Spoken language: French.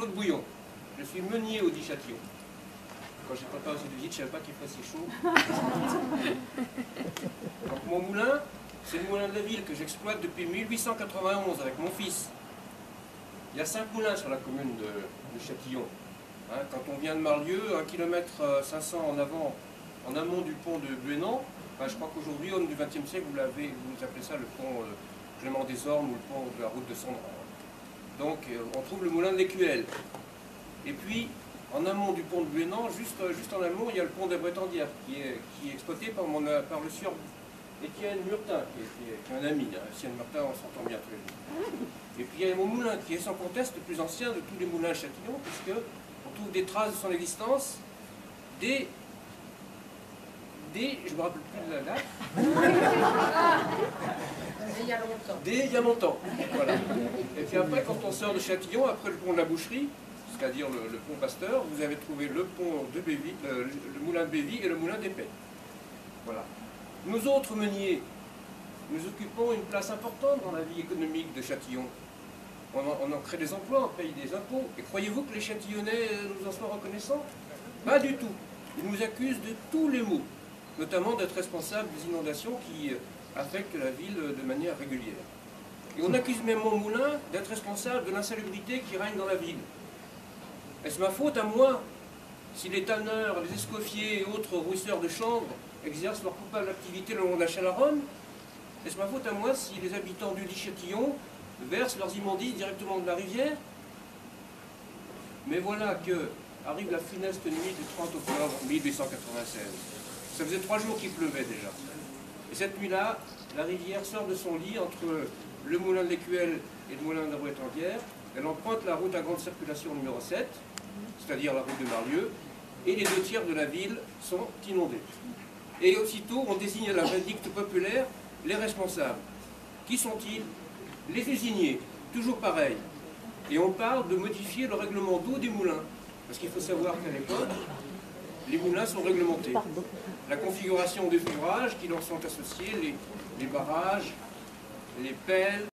Claude Bouillon. Je suis meunier au Châtillon. Quand j'ai préparé cette visite, je ne savais pas qu'il ferait si chaud. Donc mon moulin, c'est le moulin de la ville que j'exploite depuis 1891 avec mon fils. Il y a 5 moulins sur la commune de Châtillon. Hein, quand on vient de Marlieu, 1,5 km en avant, en amont du pont de Buénan, je crois qu'aujourd'hui, homme du XXe siècle, vous appelez ça le pont Clément des Ormes ou le pont de la route de Sandran. Donc on trouve le moulin de l'Écuelle. Et puis, en amont du pont de Buénan, juste en amont, il y a le pont des Bretandières, qui est exploité par le sieur Étienne Murtin, qui est un ami. Étienne Murtin, on s'entend bien tous les deux. Et puis il y a mon moulin, qui est sans conteste le plus ancien de tous les moulins à Châtillon, puisqu'on trouve des traces de son existence dès je me rappelle plus de la date. Dès il y a longtemps. Voilà. Et puis après, quand on sort de Châtillon, après le pont de la Boucherie, c'est-à-dire le pont Pasteur, vous avez trouvé le pont de Bévy, le moulin de Bévy et le moulin d'Épais. Voilà. Nous autres meuniers, nous occupons une place importante dans la vie économique de Châtillon. On en crée des emplois, on paye des impôts. Et croyez-vous que les Châtillonnais nous en soient reconnaissants? Pas du tout. Ils nous accusent de tous les maux, notamment d'être responsables des inondations qui affectent la ville de manière régulière. Et on accuse même mon moulin d'être responsable de l'insalubrité qui règne dans la ville. Est-ce ma faute à moi si les tanneurs, les escoffiers et autres rouisseurs de chanvre exercent leur coupable activité le long de la Chalaronne? Est-ce ma faute à moi si les habitants du Châtillon versent leurs immondices directement de la rivière? Mais voilà que arrive la funeste nuit du 30 octobre 1896. Ça faisait 3 jours qu'il pleuvait déjà. Et cette nuit-là, la rivière sort de son lit entre le moulin de l'Écuelle et le moulin de la Bretandière. Elle emprunte la route à grande circulation numéro 7, c'est-à-dire la route de Marlieu, et les 2 tiers de la ville sont inondés. Et aussitôt, on désigne à la vindicte populaire les responsables. Qui sont-ils? Les usiniers, toujours pareil. Et on parle de modifier le règlement d'eau des moulins. Parce qu'il faut savoir qu'à l'époque, les moulins sont réglementés. La configuration des ouvrages qui leur sont associés, les barrages, les pelles,